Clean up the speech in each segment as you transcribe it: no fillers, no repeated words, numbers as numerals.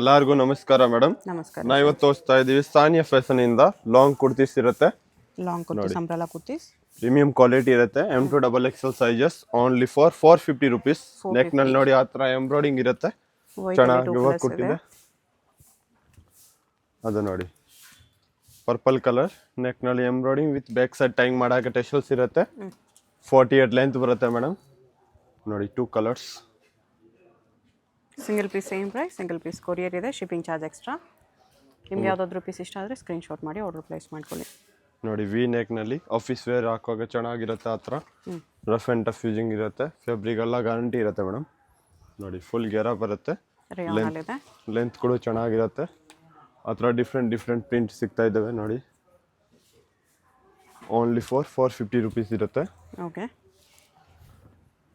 ಎಲ್ಲರಿಗೂ ನಮಸ್ಕಾರ ಮೇಡಮ್. ನಮಸ್ಕಾರ. ನಾ ಇವತ್ತು ತೋರಿಸ್ತಾ ಇದೀವಿ ಸಾನಿಯಾ ಫ್ಯಾಷನ್ ಇಂದ ಲಾಂಗ್ ಕುರ್ತೀಸ್ ಇರುತ್ತೆ. Long kurtis, umbrella kurtis, premium quality ಇರುತ್ತೆ. M2 XXL sizes only for 450 rupees. Neck ನಲ್ಲಿ ನೋಡಿ ಆ ತರ ಎಂಬ್ರಾಯ್ಡಿಂಗ್ ಇರುತ್ತೆ, ಚೆನ್ನಾಗಿ ವರ್ಕ್ ಕೊಟ್ಟಿದೆ. ಅದು ನೋಡಿ ಪರ್ಪಲ್ ಕಲರ್ ನೆಕ್ ನಲ್ಲಿ embroiding with back side tying ಮಾಡಕ್ಕೆ ಟೆಶಲ್ಸ್ ಇರುತ್ತೆ. 48 ಲೆಂತ್ ಬರುತ್ತೆ ಮೇಡಮ್. ನೋಡಿ 2 colours. Single piece same price, single piece courier ಇದೆ, ಶಿಪ್ಪಿಂಗ್ ಚಾರ್ಜ್ ಎಕ್ಸ್ಟ್ರಾ. ನಿಮ್ಗೆ ಯಾವುದಾದ್ರೂ ಪೀಸ್ ಇಷ್ಟ ಆದರೆ ಸ್ಕ್ರೀನ್ಶಾಟ್ ಮಾಡಿ ಆರ್ಡರ್ ಪ್ಲೇಸ್ ಮಾಡ್ಕೊಳ್ಳಿ. ನೋಡಿ ವಿ ನೆಕ್ ನಲ್ಲಿ ಆಫೀಸ್ ವೇರ್ ಹಾಕುವಾಗ ಚೆನ್ನಾಗಿರುತ್ತೆ. ಆ ಥರ ರಫ್ ಆ್ಯಂಡ್ ಟಫ್ ಯೂಸಿಂಗ್ ಇರುತ್ತೆ. ಫ್ಯಾಬ್ರಿಕ್ ಎಲ್ಲ ಗ್ಯಾರಂಟಿ ಇರುತ್ತೆ ಮೇಡಮ್. ನೋಡಿ ಫುಲ್ ಗೆರ ಬರುತ್ತೆ, ಲೆಂತ್ ಕೂಡ ಚೆನ್ನಾಗಿರುತ್ತೆ. ಆ ಥರ ಡಿಫ್ರೆಂಟ್ ಪ್ರಿಂಟ್ ಸಿಗ್ತಾ ಇದ್ದಾವೆ ನೋಡಿ. ಓನ್ಲಿ ಫಾರ್ 450 ರೂಪೀಸ್ ಇರುತ್ತೆ. ಓಕೆ,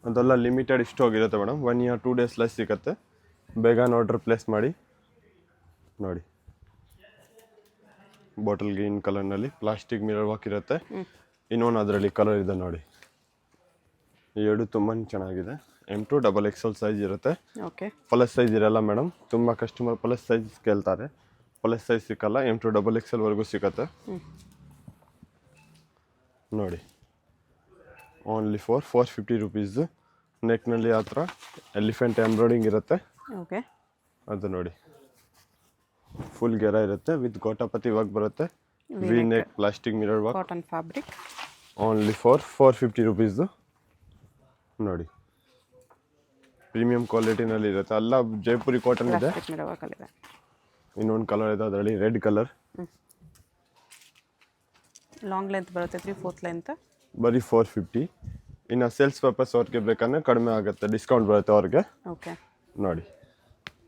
ಅದೆಲ್ಲ ಲಿಮಿಟೆಡ್ ಸ್ಟಾಕ್ ಇರುತ್ತೆ ಮೇಡಮ್. 1 year 2 days ಲೈಸ್ ಸಿಗುತ್ತೆ. ಬೇಗ ಆರ್ಡರ್ ಪ್ಲೇಸ್ ಮಾಡಿ. ನೋಡಿ ಬಾಟಲ್ ಗ್ರೀನ್ ಕಲರ್ನಲ್ಲಿ ಪ್ಲಾಸ್ಟಿಕ್ ಮಿರರ್ ವರ್ಕ್ ಇರುತ್ತೆ. ಇನ್ನೊಂದು ಅದರಲ್ಲಿ ಕಲರ್ ಇದೆ ನೋಡಿ. ಎರಡು ತುಂಬಾ ಚೆನ್ನಾಗಿದೆ. M2 XXL ಸೈಜ್ ಇರುತ್ತೆ. ಓಕೆ, ಪ್ಲಸ್ ಸೈಜ್ ಇರಲ್ಲ ಮೇಡಮ್. ತುಂಬ ಕಸ್ಟಮರ್ ಪ್ಲಸ್ ಸೈಜ್ ಕೇಳ್ತಾರೆ, ಪ್ಲಸ್ ಸೈಜ್ ಸಿಕ್ಕಲ್ಲ. M2 XXL ವರೆಗೂ ಸಿಗುತ್ತೆ ನೋಡಿ. Only for 450 rupees. ನೆಕ್ನಲ್ಲಿ ಆ ಥರ ಎಲಿಫೆಂಟ್ ಎಂಬ್ರಾಯ್ಡಿಂಗ್ ಇರುತ್ತೆ. ಓಕೆ, ಅದು ನೋಡಿ ಫುಲ್ ಗೆರ ಇರುತ್ತೆ ವಿತ್ ಗೋಟಾಪತಿ ವರ್ಕ್ ಬರುತ್ತೆ. V neck plastic mirror work, cotton fabric. Only for 450 rupees ನೋಡಿ. ಪ್ರೀಮಿಯಂ ಕ್ವಾಲಿಟಿನಲ್ಲಿ ಇರುತ್ತೆ. ಎಲ್ಲ ಜೈಪುರಿ ಕಾಟನ್ ಇದೆ. ಇನ್ನೊಂದು ಕಲರ್ ಇದೆ ಅದರಲ್ಲಿ ರೆಡ್ ಕಲರ್. ಲಾಂಗ್ ಲೆಂತ್ ಬರುತ್ತೆ, 3/4 ಲೆಂತ್, ಬರೀ 450. ಇನ್ನು ಸೇಲ್ಸ್ ಪರ್ಪಸ್ ಅವ್ರಿಗೆ ಬೇಕಂದ್ರೆ ಕಡಿಮೆ ಆಗುತ್ತೆ, ಡಿಸ್ಕೌಂಟ್ ಬರುತ್ತೆ ಅವ್ರಿಗೆ. ಓಕೆ ನೋಡಿ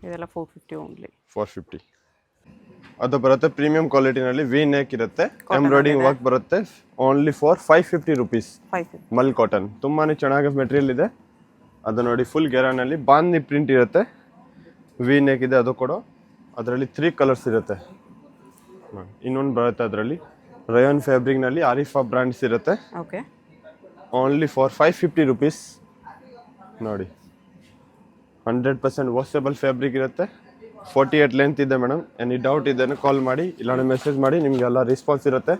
ಇದೆಲ್ಲ 450 ಓನ್ಲಿ. 450 ಅದು ಬರುತ್ತೆ. ಪ್ರೀಮಿಯಂ ಕ್ವಾಲಿಟಿನಲ್ಲಿ ವಿ ನೆಕ್ ಇರುತ್ತೆ, ಎಂಬ್ರಾಯ್ಡಿಂಗ್ ವರ್ಕ್ ಬರುತ್ತೆ. Only for 550 rupees. Mul cotton ತುಂಬಾ ಚೆನ್ನಾಗಿ ಮೆಟೀರಿಯಲ್ ಇದೆ. ಅದು ನೋಡಿ ಫುಲ್ ಗೆರಾನಲ್ಲಿ ಬಾಂದಿ ಪ್ರಿಂಟ್ ಇರುತ್ತೆ. ವಿ ನೆಕ್ ಇದೆ ಅದು ಕೂಡ. ಅದರಲ್ಲಿ 3 ಕಲರ್ಸ್ ಇರುತ್ತೆ. ಇನ್ನೊಂದು ಬರುತ್ತೆ ಅದರಲ್ಲಿ ರಯಾನ್ ಫ್ಯಾಬ್ರಿಕ್ನಲ್ಲಿ ಆರಿಫಾ ಬ್ರ್ಯಾಂಡ್ಸ್ ಇರುತ್ತೆ. ಓಕೆ, ಓನ್ಲಿ ಫಾರ್ 550 ರೂಪೀಸ್ ನೋಡಿ. 100% ವಾಷಬಲ್ ಫ್ಯಾಬ್ರಿಕ್ ಇರುತ್ತೆ. 48 ಲೆಂತ್ ಇದೆ ಮೇಡಮ್. ಎನಿ ಡೌಟ್ ಇದೆ ಕಾಲ್ ಮಾಡಿ, ಇಲ್ಲಾಂದ್ರೆ ಮೆಸೇಜ್ ಮಾಡಿ, ನಿಮಗೆಲ್ಲ ರೆಸ್ಪಾನ್ಸ್ ಇರುತ್ತೆ.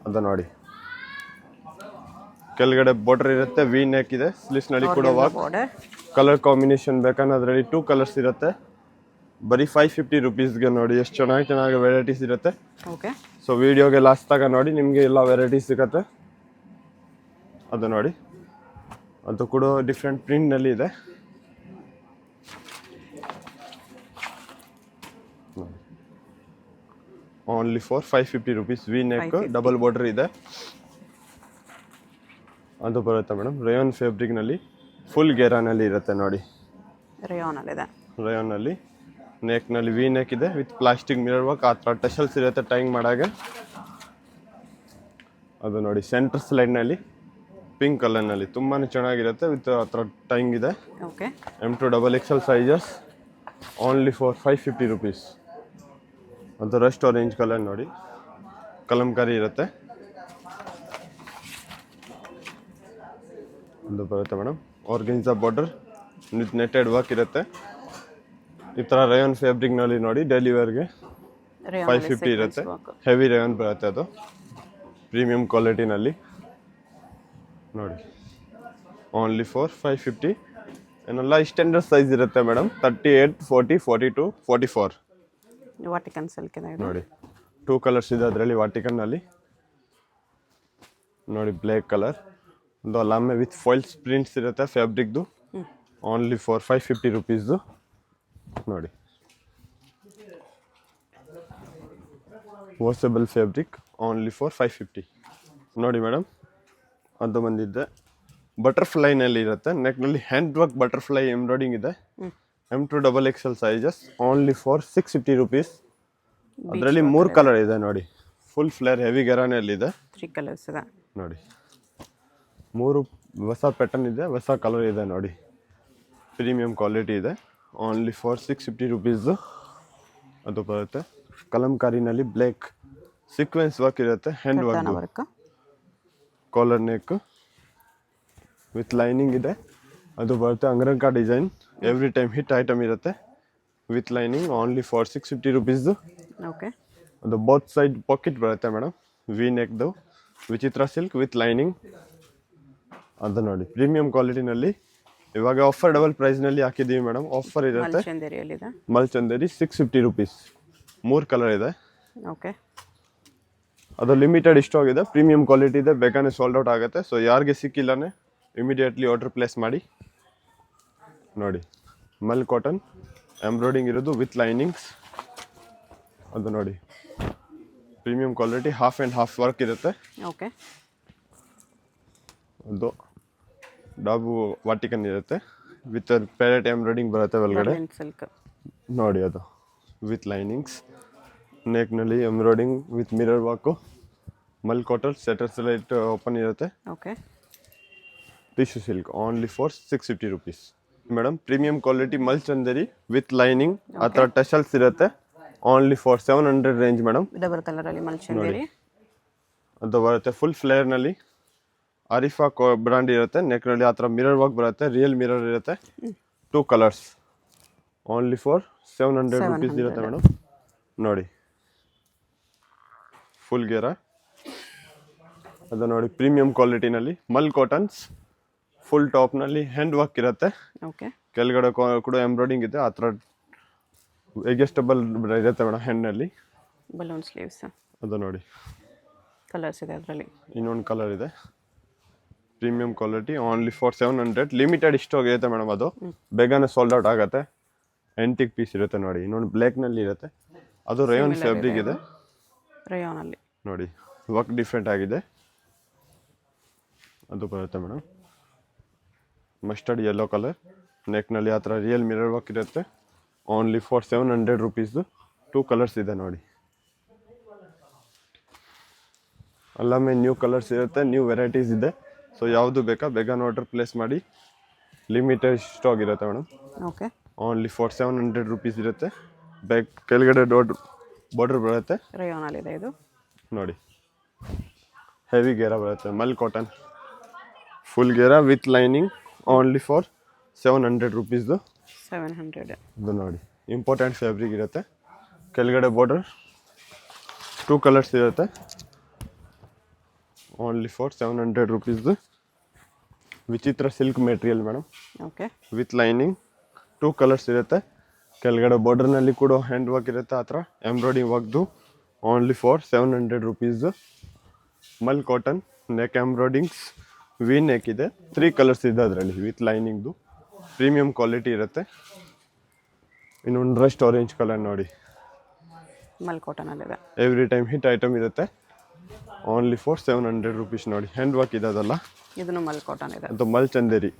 ಅದು ನೋಡಿ ಕೆಳಗಡೆ ಬಾರ್ಡರ್ ಇರುತ್ತೆ, ವಿ ನೆಕ್ ಇದೆ, ಸ್ಲೀವ್ಸ್ನಲ್ಲಿ ಕೂಡ ವರ್ಕ್. ಕಲರ್ ಕಾಂಬಿನೇಷನ್ ಬೇಕಂದ್ರೆ ಅದರಲ್ಲಿ 2 ಕಲರ್ಸ್ ಇರುತ್ತೆ. ಬರೀ 550 ರೂಪೀಸ್ಗೆ ನೋಡಿ ಎಷ್ಟು ಚೆನ್ನಾಗಿ ವೆರೈಟೀಸ್ ಇರುತ್ತೆ. ಓಕೆ, ಸೊ ವಿಡಿಯೋಗೆ ಲಾಸ್ಟ್ ತಗ ನೋಡಿ, ನಿಮಗೆ ಎಲ್ಲ ವೆರೈಟೀಸ್ ಸಿಗುತ್ತೆ. ಅದು ನೋಡಿ ಅದು ಕೂಡ ಡಿಫ್ರೆಂಟ್ ಪ್ರಿಂಟ್ನಲ್ಲಿ ಇದೆ. Only for 550 rupees. V neck double border ಇದೆ. ಅದು ಬರುತ್ತೆ ಮೇಡಮ್. ರೇಯಾನ್ ಫ್ಯಾಬ್ರಿಕ್ನಲ್ಲಿ ಫುಲ್ ಗೆರಾನಲ್ಲಿ ಇರುತ್ತೆ ನೋಡಿ. ರೇಯಾನಲ್ಲಿ ನೆಕ್ನಲ್ಲಿ ವಿ ನೆಕ್ ಇದೆ ವಿತ್ ಪ್ಲಾಸ್ಟಿಕ್ ಮಿರರ್ ವರ್ಕ್. ಆ ಥರ ಟೆಶಲ್ಸ್ ಇರುತ್ತೆ ಟೈಂಗ್ ಮಾಡಾಗೆ. ಅದು ನೋಡಿ ಸೆಂಟರ್ ಸ್ಲೈಡ್ನಲ್ಲಿ ಪಿಂಕ್ ಕಲರ್ನಲ್ಲಿ ತುಂಬಾ ಚೆನ್ನಾಗಿರುತ್ತೆ ವಿತ್ ಆ ಥರ ಟೈಂಗ್ ಇದೆ. Okay, M2 XXL sizes only for 550 rupees. ಅದು ರಸ್ಟ್ ಆರೆಂಜ್ ಕಲರ್ ನೋಡಿ, ಕಲಂಕಾರಿ ಇರುತ್ತೆ. ಅದು ಬರುತ್ತೆ madam. Organza border with netted work ಇರುತ್ತೆ. ಈ ಥರ ರೇಯಾನ್ ಫ್ಯಾಬ್ರಿಕ್ನಲ್ಲಿ ನೋಡಿ ಡೈಲಿ ವೇರ್ಗೆ 550 ಇರುತ್ತೆ. ಹೆವಿ ರೇಯಾನ್ ಬರುತ್ತೆ, ಅದು ಪ್ರೀಮಿಯಂ ಕ್ವಾಲಿಟಿನಲ್ಲಿ ನೋಡಿ. Only for 550. ಏನೆಲ್ಲ ಸ್ಟ್ಯಾಂಡರ್ಡ್ ಸೈಜ್ ಇರುತ್ತೆ ಮೇಡಮ್. 38, 40, 42, 44. ವಾಟಿಕನ್ ಸಿಲ್ಕ್ ಇದೆ ನೋಡಿ 2 ಕಲರ್ಸ್ ಇದೆ ಅದರಲ್ಲಿ. ವಾಟಿಕನ್ನಲ್ಲಿ ನೋಡಿ ಬ್ಲ್ಯಾಕ್ ಕಲರ್, ಒಂದು ಲಾಮೆ ವಿತ್ ಫಾಯಿಲ್ಸ್ ಪ್ರಿಂಟ್ಸ್ ಇರುತ್ತೆ ಫ್ಯಾಬ್ರಿಕ್ದು. ಓನ್ಲಿ ಫಾರ್ 550 ರೂಪೀಸ್ದು ನೋಡಿ. ವಾಷಬಲ್ ಫ್ಯಾಬ್ರಿಕ್ ಓನ್ಲಿ ಫಾರ್ 550 ನೋಡಿ ಮೇಡಮ್. ಅದು ಬಂದಿದ್ದೆ ಬಟರ್ಫ್ಲೈನಲ್ಲಿ ಇರುತ್ತೆ. ನೆಕ್ನಲ್ಲಿ ಹ್ಯಾಂಡ್ ವರ್ಕ್ ಬಟರ್ಫ್ಲೈ ಎಂಬ್ರಾಯ್ಡಿಂಗ್ ಇದೆ. M2 XXL sizes only for 650 rupees. ಅದರಲ್ಲಿ 3 ಕಲರ್ ಇದೆ ನೋಡಿ. ಫುಲ್ ಫ್ಲೇರ್ ಹೆವಿ ಗೆರಾನಲ್ಲಿ ಇದೆ. 3 ಕಲರ್ಸ್ ಇದೆ ನೋಡಿ. 3 ಹೊಸ ಪ್ಯಾಟರ್ನ್ ಇದೆ, ಹೊಸ ಕಲರ್ ಇದೆ ನೋಡಿ. ಪ್ರೀಮಿಯಂ ಕ್ವಾಲಿಟಿ ಇದೆ. Only for 650 rupees. ಅದು ಬರುತ್ತೆ ಕಲಂಕಾರಿನಲ್ಲಿ ಬ್ಲ್ಯಾಕ್ ಸೀಕ್ವೆನ್ಸ್ ವರ್ಕ್ ಇರುತ್ತೆ. Hand work, collar neck with lining ಇದೆ. ಅದು ಬರುತ್ತೆ angrakha design. Every time hit item ಇರುತ್ತೆ. ವಿತ್ ಲೈನಿಂಗ್ ಓನ್ಲಿ ಫಾರ್ 650 ರುಪೀಸ್ದು. ಓಕೆ. ಅದು ಬೋತ್ ಸೈಡ್ ಪಾಕೆಟ್ ಬರುತ್ತೆ ಮೇಡಮ್, ವಿ ನೆಕ್ದು ವಿಚಿತ್ರ ಸಿಲ್ಕ್ ವಿತ್ ಲೈನಿಂಗ್. ಅದು ನೋಡಿ ಪ್ರೀಮಿಯಂ ಕ್ವಾಲಿಟಿನಲ್ಲಿ ಇವಾಗ ಆಫರ್ಡಬಲ್ ಪ್ರೈಸ್ನಲ್ಲಿ ಹಾಕಿದ್ದೀವಿ ಮೇಡಮ್. ಆಫರ್ ಇರುತ್ತೆ ಚಂದೇರಿಯಲ್ಲಿದೆ. ಮಲ್ಚಂದೇರಿ 650 ರುಪೀಸ್. 3 ಕಲರ್ ಇದೆ. ಓಕೆ. ಅದು ಲಿಮಿಟೆಡ್ ಸ್ಟಾಕ್ ಇದೆ, ಪ್ರೀಮಿಯಂ ಕ್ವಾಲಿಟಿ ಇದೆ, ಬೇಗನೆ ಸೋಲ್ಡ್ ಔಟ್ ಆಗುತ್ತೆ. ಸೊ ಯಾರಿಗೆ ಸಿಕ್ಕಿಲ್ಲನೇ ಇಮಿಡಿಯೇಟ್ಲಿ ಆರ್ಡರ್ ಪ್ಲೇಸ್ ಮಾಡಿ. ನೋಡಿ ಮಲ್ ಕಾಟನ್ ಎಂಬ್ರಾಯ್ಡಿಂಗ್ ಇರೋದು ವಿತ್ ಲೈನಿಂಗ್ಸ್. ಅದು ನೋಡಿ premium quality, half and half work ಇರುತ್ತೆ. ಓಕೆ. ಅದು ಡಾಬು ವಾಟಿಕನ್ ಇರುತ್ತೆ ವಿತ್ ಪ್ಯಾರೆಟ್ ಎಂಬ್ರಾಯ್ಡಿಂಗ್ ಬರುತ್ತೆ ಒಳಗಡೆ. ಸಿಲ್ಕ್ ನೋಡಿ ಅದು with linings, ನೆಕ್ನಲ್ಲಿ embroidering with mirror work. Mal cotton setters light open ಇರುತ್ತೆ. Okay. Tissue silk only for 650 rupees madam. Premium quality Mal Chanderi with lining ಆ ಥರ ಟೆಸಲ್ಸ್ ಇರುತ್ತೆ. Only for 700 range madam. Double ಕಲರಲ್ಲಿ ಮಲ್ಚಂದೇರಿ. ಅದು ಬರುತ್ತೆ ಫುಲ್ ಫ್ಲೇರ್ನಲ್ಲಿ. ಆರಿಫಾ ಬ್ರ್ಯಾಂಡ್ ಇರುತ್ತೆ. ನೆಕ್ನಲ್ಲಿ ಆ ಥರ ಮಿರರ್ ವರ್ಕ್ ಬರುತ್ತೆ, ರಿಯಲ್ ಮಿರರ್ ಇರುತ್ತೆ. 2 ಕಲರ್ಸ್ ಓನ್ಲಿ ಫಾರ್ 700 ರುಪೀಸ್ ಇರುತ್ತೆ ಮೇಡಮ್. ನೋಡಿ ಫುಲ್ ಗೇರ. ಅದು ನೋಡಿ ಪ್ರೀಮಿಯಂ ಕ್ವಾಲಿಟಿನಲ್ಲಿ ಮಲ್ ಕಾಟನ್ಸ್, ಫುಲ್ ಟಾಪ್ನಲ್ಲಿ ಹ್ಯಾಂಡ್ ವರ್ಕ್ ಇರುತ್ತೆ. ಓಕೆ. ಕೆಳಗಡೆ ಕೂಡ ಎಂಬ್ರಾಯ್ಡಿಂಗ್ ಇದೆ. ಆ ಥರ ಎಡ್ಜಸ್ಟಬಲ್ ಇರುತ್ತೆ ಮೇಡಮ್ ಹ್ಯಾಂಡ್ನಲ್ಲಿ. Balloon sleeves. ಅದು ನೋಡಿ ಕಲರ್ಸ್ ಇದೆ ಅದರಲ್ಲಿ. ಇನ್ನೊಂದು ಕಲರ್ ಇದೆ. Premium quality only for 700. Limited stock ಇರುತ್ತೆ ಮೇಡಮ್. ಅದು ಬೇಗನೆ ಸೋಲ್ಡ್ ಔಟ್ ಆಗುತ್ತೆ. ಎಂಟಿಕ್ ಪೀಸ್ ಇರುತ್ತೆ ನೋಡಿ. ಇನ್ನೊಂದು ಬ್ಲ್ಯಾಕ್ನಲ್ಲಿ ಇರುತ್ತೆ. ಅದು ರೇಯಾನ್ ಫ್ಯಾಬ್ರಿಕ್ ಇದೆ. ರೇಯಾನಲ್ಲಿ ನೋಡಿ ವರ್ಕ್ ಡಿಫ್ರೆಂಟ್ ಆಗಿದೆ. ಅದು ಬರುತ್ತೆ ಮೇಡಮ್ ಮಸ್ಟರ್ಡ್ ಯೆಲ್ಲೋ ಕಲರ್. ನೆಕ್ನಲ್ಲಿ ಆ ಥರ ರಿಯಲ್ ಮಿರರ್ ವರ್ಕ್ ಇರುತ್ತೆ. Only for 700 ರುಪೀಸ್ದು. 2 ಕಲರ್ಸ್ ಇದೆ ನೋಡಿ. ಅಲ್ಲೊಮ್ಮೆ ನ್ಯೂ ಕಲರ್ಸ್ ಇರುತ್ತೆ, ನ್ಯೂ ವೆರೈಟೀಸ್ ಇದೆ. ಸೊ ಯಾವುದು ಬೇಕಾ ಬೇಗ ಆರ್ಡರ್ ಪ್ಲೇಸ್ ಮಾಡಿ. ಲಿಮಿಟೆಡ್ ಸ್ಟಾಕ್ ಇರುತ್ತೆ madam. Okay. Only for 700 rupees ಇರುತ್ತೆ. ಬ್ಯಾಕ್ ಕೆಳಗಡೆ ದೊಡ್ಡ ಬಾರ್ಡರ್ ಬರುತ್ತೆ. ರೇಯಾನಲ್ಲಿದೆ ಇದು. ನೋಡಿ ಹೆವಿ ಗೇರಾ ಬರುತ್ತೆ. ಮಲ್ ಕಾಟನ್ ಫುಲ್ ಗೇರಾ ವಿತ್ ಲೈನಿಂಗ್ ಓನ್ಲಿ ಫಾರ್ 700 ರುಪೀಸ್ದು. 700. ಇದು ನೋಡಿ ಇಂಪಾರ್ಟೆಂಟ್ ಫ್ಯಾಬ್ರಿಕ್ ಇರುತ್ತೆ. ಕೆಳಗಡೆ ಬಾರ್ಡರ್ 2 ಕಲರ್ಸ್ ಇರುತ್ತೆ. ಓನ್ಲಿ ಫಾರ್ 700 ರುಪೀಸ್ದು. ವಿಚಿತ್ರ silk material madam. Okay. With lining 2 colours ಇರುತ್ತೆ. ಕೆಳಗಡೆ ಬಾರ್ಡರ್ನಲ್ಲಿ ಕೂಡ ಹ್ಯಾಂಡ್ ವರ್ಕ್ ಇರುತ್ತೆ. ಆ ಥರ ಎಂಬ್ರಾಯ್ಡಿಂಗ್ ವರ್ಕ್ದು. ಓನ್ಲಿ ಫಾರ್ 700 ರುಪೀಸ್ದು. Mul cotton neck embroideries V neck ಇದೆ. 3 ಕಲರ್ಸ್ ಇದೆ ಅದರಲ್ಲಿ ವಿತ್ ಲೈನಿಂಗ್ದು. ಪ್ರೀಮಿಯಂ ಕ್ವಾಲಿಟಿ ಇರುತ್ತೆ. ಇನ್ನೊಂದು ರಸ್ಟ್ ಆರೆಂಜ್ ಕಲರ್ ನೋಡಿ. ಮಲ್ ಕಾಟನಲ್ಲಿದೆ. ಎವ್ರಿ ಟೈಮ್ ಹಿಟ್ ಐಟಮ್ ಇರುತ್ತೆ. ಓನ್ಲಿ ಫಾರ್ 700 ರುಪೀಸ್ ನೋಡಿ. ಹ್ಯಾಂಡ್ ವರ್ಕ್ ಇದೆ ಅದಲ್ಲ. ಇದನ್ನು ಮಲ್ ಕಾಟನ್ ಇದೆ. ಅದು mul Chanderi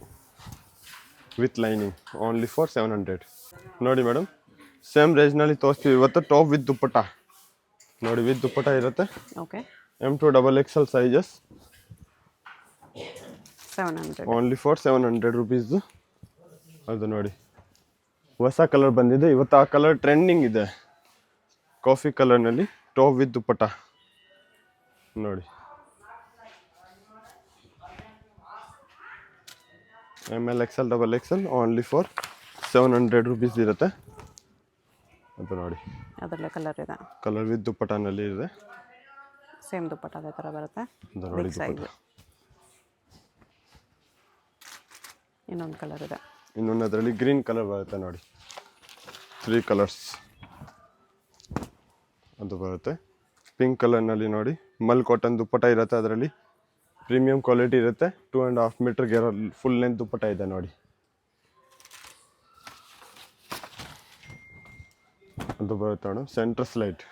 with lining only for 700. ನೋಡಿ ಮೇಡಮ್ ಸೇಮ್ ರೇಂಜ್ನಲ್ಲಿ ತೋರಿಸ್ತೀವಿ ಇವತ್ತು. ಟಾಪ್ ವಿತ್ ದುಪ್ಪಟ್ಟ ನೋಡಿ, ವಿತ್ ದುಪ್ಪಟ್ಟ ಇರುತ್ತೆ. Okay. M2 XXL sizes. 700. Only for 700 ರುಪೀಸ್ದು. ಅದು ನೋಡಿ ಹೊಸ ಕಲರ್ ಬಂದಿದೆ ಇವತ್ತು. ಆ ಕಲರ್ ಟ್ರೆಂಡಿಂಗ್ ಇದೆ. ಕಾಫಿ ಕಲರ್ನಲ್ಲಿ ಟಾಪ್ ವಿತ್ ದುಪ್ಪಟ್ಟ ನೋಡಿ. ML XL XXL only for 700 rupees ಇರುತ್ತೆ. ಅದು ನೋಡಿ ಅದರಲ್ಲೇ ಕಲರ್ ಇದೆ. ಕಲರ್ ವಿತ್ ದುಪ್ಪಟ್ಟನಲ್ಲಿ ಇದೆ. ಸೇಮ್ ದುಪ್ಪಟ್ಟ ಅದೇ ಥರ ಬರುತ್ತೆ. ಅದು ನೋಡಿ ಬಿಗ್ ಸೈಜ್. ಇನ್ನೊಂದು ಕಲರ್ ಇದೆ. ಇನ್ನೊಂದು ಅದರಲ್ಲಿ ಗ್ರೀನ್ ಕಲರ್ ಬರುತ್ತೆ ನೋಡಿ. 3 ಕಲರ್ಸ್ ಅದು ಬರುತ್ತೆ. ಪಿಂಕ್ ಕಲರ್ನಲ್ಲಿ ನೋಡಿ ಮಲ್ ಕಾಟನ್ ದುಪ್ಪಟ್ಟ ಇರುತ್ತೆ. ಅದರಲ್ಲಿ ಪ್ರೀಮಿಯಂ ಕ್ವಾಲಿಟಿ ಇರುತ್ತೆ. 2.5 ಮೀಟರ್ಗೆ ಫುಲ್ ಲೆಂತ್ ದುಪ್ಪಟ್ಟ ಇದೆ ನೋಡಿ. ಅದು ಬರುತ್ತೆ madam centre slit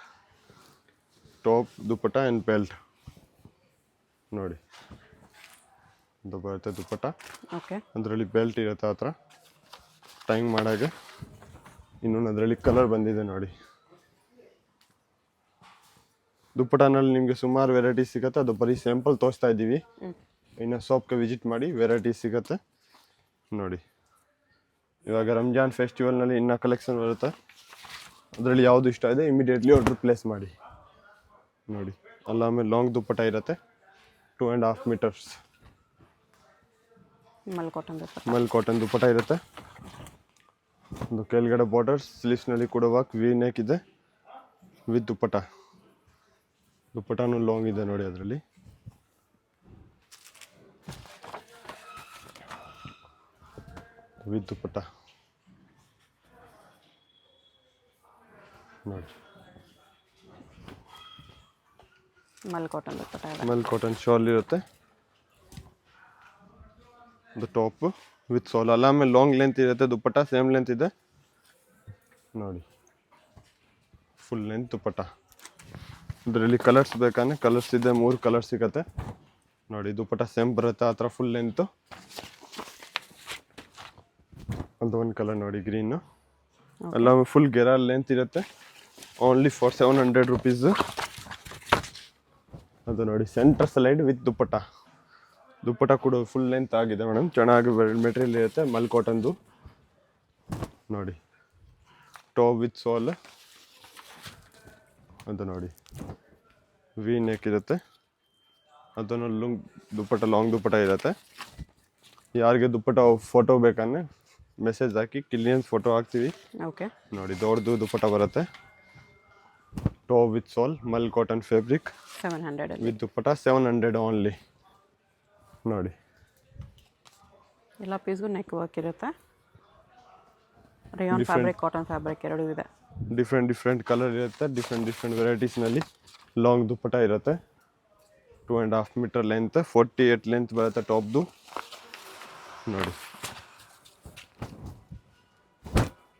top dupatta and belt ನೋಡಿ. ಅದು ಬರುತ್ತೆ ದುಪ್ಪಟ್ಟ. ಓಕೆ. ಅದರಲ್ಲಿ ಬೆಲ್ಟ್ ಇರುತ್ತೆ ಆ ಥರ ಟೈಮ್ ಮಾಡಾಗೆ. ಇನ್ನೊಂದು ಅದರಲ್ಲಿ ಕಲರ್ ಬಂದಿದೆ ನೋಡಿ. ದುಪ್ಪಟ್ಟನಲ್ಲಿ ನಿಮಗೆ ಸುಮಾರು ವೆರೈಟೀಸ್ ಸಿಗುತ್ತೆ. ಅದು ಬರೀ ಸ್ಯಾಂಪಲ್ ತೋರಿಸ್ತಾ ಇದ್ದೀವಿ. ಇನ್ನು ಶಾಪ್ಗೆ ವಿಸಿಟ್ ಮಾಡಿ ವೆರೈಟೀಸ್ ಸಿಗುತ್ತೆ ನೋಡಿ. ಇವಾಗ ರಂಜಾನ್ ಫೆಸ್ಟಿವಲ್ನಲ್ಲಿ ಇನ್ನೂ ಕಲೆಕ್ಷನ್ ಬರುತ್ತೆ. ಅದರಲ್ಲಿ ಯಾವುದು ಇಷ್ಟ ಇದೆ ಇಮಿಡಿಯೇಟ್ಲಿ ಆರ್ಡರ್ ಪ್ಲೇಸ್ ಮಾಡಿ ನೋಡಿ. ಅಲ್ಲ ಆಮೇಲೆ ಲಾಂಗ್ ದುಪ್ಪಟ್ಟ ಇರುತ್ತೆ. 2.5 ಮೀಟರ್ಸ್ ಮಲ್ ಕಾಟನ್ ದುಪ್ಪಟ್ಟ. ಮಲ್ ಕಾಟನ್ ದುಪ್ಪಟ್ಟ ಇರುತ್ತೆ. ಒಂದು ಕೆಳಗಡೆ ಬಾರ್ಡರ್ ಸ್ಲೀವ್ಸ್ನಲ್ಲಿ ಕೂಡ ವರ್ಕ್ ವಿ ನೆಕ್ ಇದೆ ವಿತ್ ದುಪ್ಪಟ. ದುಪ್ಪಟನೂ ಲಾಂಗ್ ಇದೆ ನೋಡಿ ಅದರಲ್ಲಿ. ವಿತ್ ದುಪ್ಪಟ ನೋಡಿ. ಮಲ್ ಕಾಟನ್ ದುಪ್ಪಟ್ಟ ಇದೆ. ಮಲ್ ಕಾಟನ್ ಶಾಲ್ ಇರುತ್ತೆ. ಒಂದು ಟಾಪ್ ವಿತ್ ಸಾಲ್ ಅಲ್ಲ, ಆಮೇಲೆ ಲಾಂಗ್ ಲೆಂತ್ ಇರುತ್ತೆ. ದುಪ್ಪಟ್ಟ ಸೇಮ್ ಲೆಂತ್ ಇದೆ ನೋಡಿ, ಫುಲ್ ಲೆಂತ್ ದುಪ್ಪಟ್ಟ. ಇದರಲ್ಲಿ ಕಲರ್ಸ್ ಬೇಕಂದ್ರೆ ಕಲರ್ಸ್ ಇದೆ, 3 ಕಲರ್ಸ್ ಸಿಗುತ್ತೆ ನೋಡಿ. ದುಪ್ಪಟ್ಟ ಸೇಮ್ ಬರುತ್ತೆ ಆ ಥರ ಫುಲ್ ಲೆಂತು. ಅದು ಒಂದು ಕಲರ್ ನೋಡಿ ಗ್ರೀನು. ಎಲ್ಲ ಫುಲ್ ಗೆರಾ ಲೆಂತ್ ಇರುತ್ತೆ. Only for 700 rupees. ಅದು ನೋಡಿ ಸೆಂಟರ್ ಸ್ಲೈಡ್ ವಿತ್ ದುಪ್ಪಟ್ಟ. ದುಪ್ಪಟ್ಟ ಕೂಡ ಫುಲ್ ಲೆಂತ್ ಆಗಿದೆ ಮೇಡಮ್, ಚೆನ್ನಾಗಿ ಮೆಟೀರಿಯಲ್ ಇರುತ್ತೆ. ಮಲ್ ಕಾಟನ್ದು ನೋಡಿ. ಟಾಪ್ ವಿತ್ ಸಾಲ್. ಅದು ನೋಡಿ ವಿ ನೆಕ್ ಇರುತ್ತೆ. ಅದನ್ನು ದುಪ್ಪಟ್ಟ ಲಾಂಗ್ ದುಪ್ಪಟ್ಟ ಇರುತ್ತೆ. ಯಾರಿಗೆ ದುಪ್ಪಟ್ಟ ಫೋಟೋ ಬೇಕಂದ್ರೆ ಮೆಸೇಜ್ ಹಾಕಿ, ಕ್ಲಿಯನ್ಸ್ ಫೋಟೋ ಹಾಕ್ತೀವಿ. ಓಕೆ ನೋಡಿ ದೊಡ್ಡದು ದುಪ್ಪಟ್ಟ ಬರುತ್ತೆ. Top with shawl mul cotton fabric 700 with dupatta 700 only ನೋಡಿ. ಎಲ್ಲ ಪೀಸ್ಗೂ ನೆಕ್ ವರ್ಕ್ ಇರುತ್ತೆ. ರೇಯಾನ್ ಫ್ಯಾಬ್ರಿಕ್, ಕಾಟನ್ ಫ್ಯಾಬ್ರಿಕ್ ಎರಡೂ ಇದೆ. ಡಿಫ್ರೆಂಟ್ ಕಲರ್ ಇರುತ್ತೆ. ಡಿಫ್ರೆಂಟ್ ವೆರೈಟೀಸ್ನಲ್ಲಿ ಲಾಂಗ್ ದುಪ್ಪಟ್ಟ ಇರುತ್ತೆ. 2.5 ಮೀಟರ್ ಲೆಂತ್, 48 ಲೆಂತ್ ಬರುತ್ತೆ ಟಾಪ್ದು ನೋಡಿ.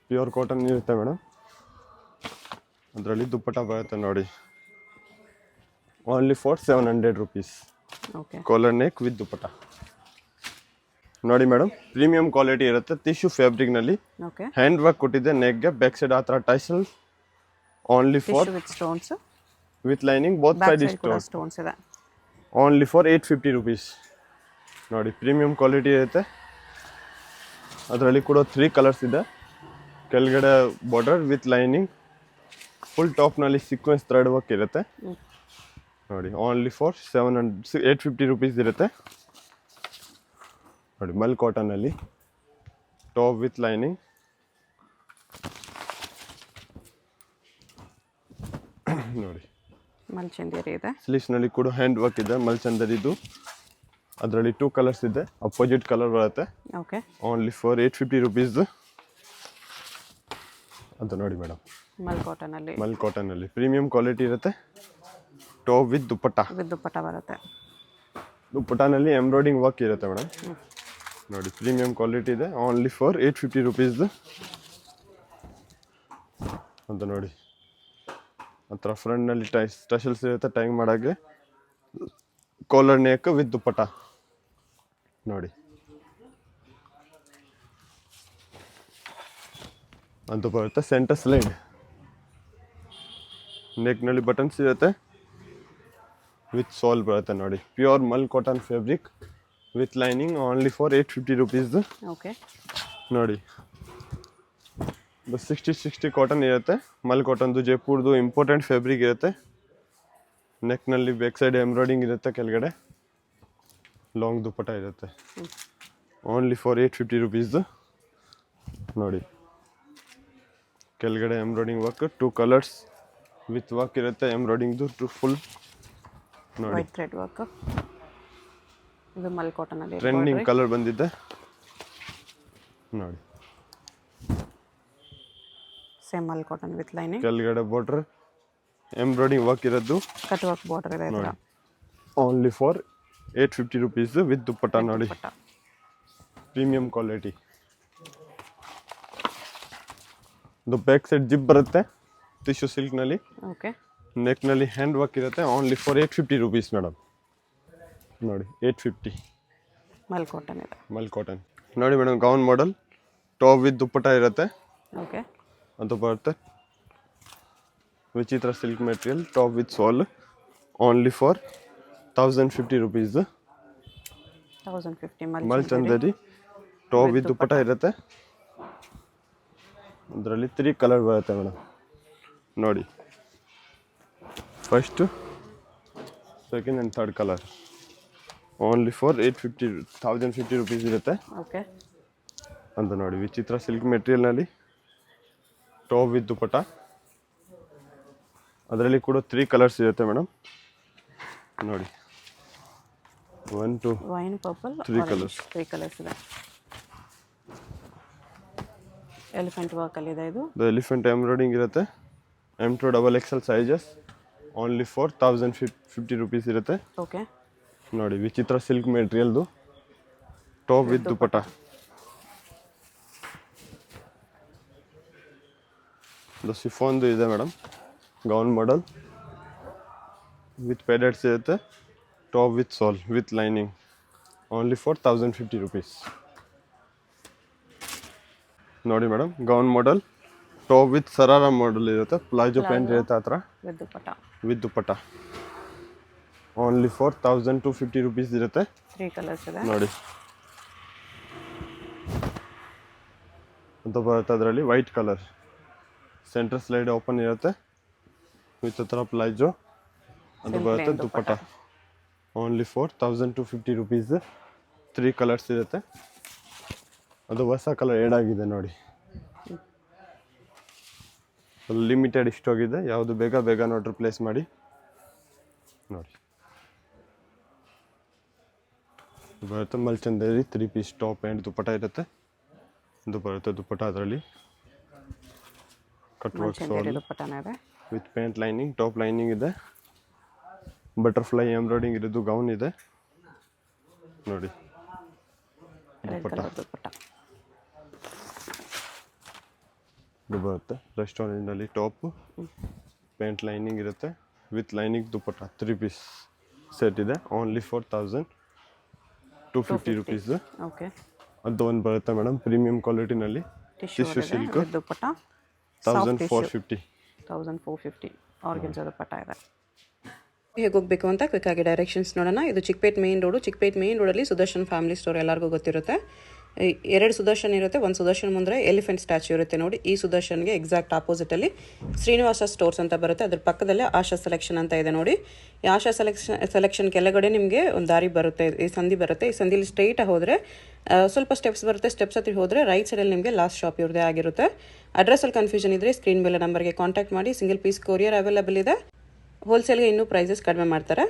ಪ್ಯೂರ್ ಕಾಟನ್ ಇರುತ್ತೆ ಮೇಡಮ್. ಅದರಲ್ಲಿ ದುಪ್ಪಟ್ಟ ಬರುತ್ತೆ ನೋಡಿ. Only for 700 rupees. Okay collar neck with dupatta ನೋಡಿ ಮೇಡಮ್. ಪ್ರೀಮಿಯಂ ಕ್ವಾಲಿಟಿ ಇರುತ್ತೆ. ಟಿಶ್ಯೂ ಫ್ಯಾಬ್ರಿಕ್ನಲ್ಲಿ ಓಕೆ ಹ್ಯಾಂಡ್ ವರ್ಕ್ ಕೊಟ್ಟಿದೆ. ನೆಕ್ಗೆ ಬ್ಯಾಕ್ ಸೈಡ್ ಆ ಥರ tassels. Only for with stones, with lining both back side side ಕೂಡ ಸ್ಟೋನ್ಸ್ ಇದೆ. ಓನ್ಲಿ ಫಾರ್ 850 ರುಪೀಸ್ ನೋಡಿ. ಪ್ರೀಮಿಯಂ ಕ್ವಾಲಿಟಿ ಇರುತ್ತೆ. ಅದರಲ್ಲಿ ಕೂಡ 3 ಕಲರ್ಸ್ ಇದೆ. ಕೆಳಗಡೆ ಬಾರ್ಡರ್ ವಿತ್ ಲೈನಿಂಗ್, ಫುಲ್ ಟಾಪ್ನಲ್ಲಿ ಸೀಕ್ವೆನ್ಸ್ ಥ್ರೆಡ್ ವರ್ಕ್ ಇರುತ್ತೆ ನೋಡಿ. ಓನ್ಲಿ ಫಾರ್ 850 ರುಪೀಸ್ ಇರುತ್ತೆ ನೋಡಿ. ಮಲ್ ಕಾಟನಲ್ಲಿ ಟಾಪ್ ವಿತ್ ಲೈನಿಂಗ್ ನೋಡಿ. ಮಲ್ಚಂದೇರಿ ಇದೆ. ಸ್ಲೀವ್ಸ್ನಲ್ಲಿ ಕೂಡ ಹ್ಯಾಂಡ್ ವರ್ಕ್ ಇದೆ ಮಲ್ಚಂದರಿದು. ಅದರಲ್ಲಿ 2 ಕಲರ್ಸ್ ಇದೆ. ಅಪೋಸಿಟ್ ಕಲರ್ ಬರುತ್ತೆ. Okay only for 850 rupees. ಅದು ನೋಡಿ ಮೇಡಮ್, ಮಲ್ ಕಾಟನಲ್ಲಿ ಮಲ್ ಕಾಟನಲ್ಲಿ ಪ್ರೀಮಿಯಂ ಕ್ವಾಲಿಟಿ ಇರುತ್ತೆ. Top with dupatta. ವಿತ್ ದುಪ್ಪಟ್ಟ ಬರುತ್ತೆ. ದುಪ್ಪಟ್ಟನಲ್ಲಿ ಎಂಬ್ರಾಯ್ಡಿಂಗ್ ವರ್ಕ್ ಇರುತ್ತೆ ಮೇಡಮ್ ನೋಡಿ. ಪ್ರೀಮಿಯಂ ಕ್ವಾಲಿಟಿ ಇದೆ. ಓನ್ಲಿ ಫಾರ್ 850 ರುಪೀಸ್ ಅಂತ ನೋಡಿ. ಆ ಥರ ಫ್ರಂಟ್ನಲ್ಲಿ ಟಶಲ್ಸ್ ಇರುತ್ತೆ ಟೈಂಗ್ ಮಾಡೋಕ್ಕೆ. ಕಾಲರ್ ನೆಕ್ ವಿತ್ ದುಪ್ಪಟ್ಟ ನೋಡಿ. ಅಂತ ಬರುತ್ತೆ. ಸೆಂಟರ್ ಸ್ಲೈಡ್, ನೆಕ್ನಲ್ಲಿ ಬಟನ್ಸ್ ಇರುತ್ತೆ. ವಿತ್ ಸಾಲ್ ಬರುತ್ತೆ ನೋಡಿ. Pure mul cotton fabric with lining. Only for 850 rupees okay ನೋಡಿ. 60 ಕಾಟನ್ ಇರುತ್ತೆ. ಮಲ್ ಕಾಟನ್ದು ಜೈಪುರ್ದು ಇಂಪಾರ್ಟೆಂಟ್ ಫ್ಯಾಬ್ರಿಕ್ ಇರುತ್ತೆ. ನೆಕ್ನಲ್ಲಿ ಬ್ಯಾಕ್ ಸೈಡ್ ಎಂಬ್ರಾಯ್ಡಿಂಗ್ ಇರುತ್ತೆ. ಕೆಳಗಡೆ ಲಾಂಗ್ ದುಪ್ಪಟ್ಟ ಇರುತ್ತೆ. ಓನ್ಲಿ ಫಾರ್ 850 ರುಪೀಸ್ ನೋಡಿ. ಕೆಳಗಡೆ embroidery work 2 colours with work ಇರುತ್ತೆ. ಎಂಬ್ರಾಯ್ಡಿಂಗ್ದು ಫುಲ್ ನೋಡಿ. White thread work. ಇದು ಮಲ್ ಕಾಟನಲ್ಲಿ ಟ್ರೆಂಡಿಂಗ್ ಕಲರ್ ಬಂದಿದೆ ನೋಡಿ. Same mul cotton with lining. ಕೆಳಗಡೆ ಬಾರ್ಡರ್ ಎಂಬ್ರಾಯ್ಡಿಂಗ್ ವರ್ಕ್ ಇರೋದು ಕಟ್ ವರ್ಕ್ ಬಾರ್ಡರ್ ಇದೆ ಇದರ. Only for 850 rupees with dupatta ನೋಡಿ. Premium quality. ಇದು ಬ್ಯಾಕ್ ಸೈಡ್ ಜಿಪ್ ಬರುತ್ತೆ ಟಿಶ್ಯೂ ಸಿಲ್ಕ್ನಲ್ಲಿ. ಓಕೆ ನೆಕ್ನಲ್ಲಿ ಹ್ಯಾಂಡ್ ವರ್ಕ್ ಇರುತ್ತೆ. ಓನ್ಲಿ ಫಾರ್ 850 ರುಪೀಸ್ ಮೇಡಮ್ ನೋಡಿ. 850 ಮಲ್ ಕಾಟನ್ ಇದೆ. ಮಲ್ ಕಾಟನ್ ನೋಡಿ madam. Gown model top with dupatta ಇರುತ್ತೆ. ಓಕೆ ಅದು ಬರುತ್ತೆ. ವಿಚಿತ್ರ silk material. Top with shawl. Only for 1050 rupees 1050 mul Chanderi. Top with dupatta ಇರುತ್ತೆ. ಅದರಲ್ಲಿ 3 ಕಲರ್ ಬರುತ್ತೆ ಮೇಡಮ್ ನೋಡಿ. First, second and third colour. Only for 1050 rupees ಇರುತ್ತೆ ಓಕೆ ಅಂತ ನೋಡಿ. ವಿಚಿತ್ರ ಸಿಲ್ಕ್ ಮೆಟೀರಿಯಲ್ನಲ್ಲಿ ಟಾಪ್ ವಿತ್ ದುಪಟ್ಟ. ಅದರಲ್ಲಿ ಕೂಡ 3 ಕಲರ್ಸ್ ಇರುತ್ತೆ ಮೇಡಮ್. ನೋಡಿ 1 2 ವೈನ್ ಪರ್ಪಲ್ 3 ಕಲರ್ಸ್. 3 ಕಲರ್ಸ್ ಇದೆ. ಎಲಿಫೆಂಟ್ ವರ್ಕಲ್ಲಿ ಇದೆ ಇದು. ಎಲಿಫೆಂಟ್ ಎಂಬ್ರಾಯ್ಡಿಂಗ್ ಇರುತ್ತೆ. M2 XXL sizes only for 1050 rupees ಇರುತ್ತೆ. ಓಕೆ. ನೋಡಿ ವಿಚಿತ್ರ ಸಿಲ್ಕ್ ಮೆಟೀರಿಯಲ್ದು ಟಾಪ್ ವಿತ್ ದುಪಟ್ಟ. ಇದು ಸಿಫಾನ್ದು ಇದೆ ಮೇಡಮ್, ಗೌನ್ ಮಾಡೆಲ್ ವಿತ್ ಪೆಡೆಟ್ಸ್ ಇರುತ್ತೆ. Top with shawl with lining only for 1050 rupees. ನೋಡಿ madam, gown model top with sharara model ಇರುತ್ತೆ. ಪ್ಲಾಜೋ ಪ್ಯಾಂಟ್ ಇರುತ್ತೆ ಆ ಥರ with dupatta. Only for 1250 rupees ಇರುತ್ತೆ. 3 ಕಲರ್ಸ್ ಇದೆ ನೋಡಿ. ಅಂತ ಬರುತ್ತೆ ಅದರಲ್ಲಿ white colour. Centre slide open ಇರುತ್ತೆ ವಿತ್ ಹತ್ರ ಪ್ಲಾಜೋ. ಅದು ಬರುತ್ತೆ dupatta. Only for 1250 rupees. 3 colours ಇರುತ್ತೆ. ಅದು ಹೊಸ ಕಲರ್ ಏಡ್ ಆಗಿದೆ ನೋಡಿ. ಲಿಮಿಟೆಡ್ ಇಷ್ಟೋಗಿದೆ. ಯಾವುದು ಬೇಗ ನೋಡ್ರಿ ಪ್ಲೇಸ್ ಮಾಡಿ. ನೋಡಿ ಬರುತ್ತೆ ಮಲ್ಚಂದೇರಿ 3 ಪೀಸ್ ಟಾಪ್ ಆ್ಯಂಡ್ ದುಪಟ್ಟ ಇರುತ್ತೆ. ಇದು ಬರುತ್ತೆ ದುಪಟ್ಟ ಅದರಲ್ಲಿ ಕಟ್ ವರ್ಕ್ ಸಾಲ್ with pant lining. Top lining ಇದೆ. ಬಟರ್ಫ್ಲೈ ಎಂಬ್ರಾಯ್ಡಿಂಗ್ ಇರೋದು ಗೌನ್ ಇದೆ. ನೋಡಿ ದುಪಟ್ಟ. ಇದು ಬರುತ್ತೆ ರೆಸ್ಟೋರೆಂಟಲ್ಲಿ ಟಾಪ್ ಪ್ಯಾಂಟ್ ಲೈನಿಂಗ್ ಇರುತ್ತೆ with lining dupatta. 3 piece set ಇದೆ. Only for 1250 rupees. ಓಕೆ. ಅದು ಒಂದು ಬರುತ್ತೆ madam premium ಕ್ವಾಲಿಟಿನಲ್ಲಿ tissue silk dupatta. 1450 organza dupatta ಇದೆ. ಹೇಗೆ ಹೋಗಬೇಕು ಅಂತ ಕ್ವಿಕ್ಕಾಗಿ ಡೈರೆಕ್ಷನ್ಸ್ ನೋಡೋಣ. ಇದು Chickpet main road. Chickpet main ರೋಡಲ್ಲಿ ಸುದರ್ಶನ್ ಫ್ಯಾಮಿಲಿ ಸ್ಟೋರ್ ಎಲ್ಲರಿಗೂ ಗೊತ್ತಿರುತ್ತೆ. 2 ಸುದರ್ಶನ್ ಇರುತ್ತೆ. ಒಂದು ಸುದರ್ಶನ್ ಮುಂದೆ ಎಲಿಫೆಂಟ್ ಸ್ಟ್ಯಾಚ್ಯೂ ಇರುತ್ತೆ ನೋಡಿ. ಈ ಸುದರ್ಶನ್ಗೆ ಎಕ್ಸಾಕ್ಟ್ ಆಪೋಸಿಟಲ್ಲಿ ಶ್ರೀನಿವಾಸ ಸ್ಟೋರ್ಸ್ ಅಂತ ಬರುತ್ತೆ. ಅದ್ರ ಪಕ್ಕದಲ್ಲೇ ಆಶಾ ಸೆಲೆಕ್ಷನ್ ಅಂತ ಇದೆ ನೋಡಿ. ಈ ಆಶಾ ಸೆಲೆಕ್ಷನ್ ಕೆಳಗಡೆ ನಿಮಗೆ ಒಂದು ದಾರಿ ಬರುತ್ತೆ, ಈ ಸಂಧಿ ಬರುತ್ತೆ. ಈ ಸಂಧಿಲಿ ಸ್ಟ್ರೈಟ್ ಹೋದರೆ ಸ್ವಲ್ಪ ಸ್ಟೆಪ್ಸ್ ಬರುತ್ತೆ. ಸ್ಟೆಪ್ಸ್ ಹತ್ತಿರ ಹೋದರೆ ರೈಟ್ ಸೈಡಲ್ಲಿ ನಿಮಗೆ ಲಾಸ್ಟ್ ಶಾಪ್ ಇವ್ರದೇ ಆಗಿರುತ್ತೆ. ಅಡ್ರೆಸ್ಸಲ್ಲಿ ಕನ್ಫ್ಯೂಷನ್ ಇದ್ದರೆ ಸ್ಕ್ರೀನ್ ಮೇಲೆ ನಂಬರ್ಗೆ ಕಾಂಟ್ಯಾಕ್ಟ್ ಮಾಡಿ. ಸಿಂಗಲ್ ಪೀಸ್ ಕೊರಿಯರ್ ಅವೈಲೇಬಲ್ ಇದೆ. ಹೋಲ್ಸೇಲ್ಗೆ ಇನ್ನೂ ಪ್ರೈಸಸ್ ಕಡಿಮೆ ಮಾಡ್ತಾರೆ.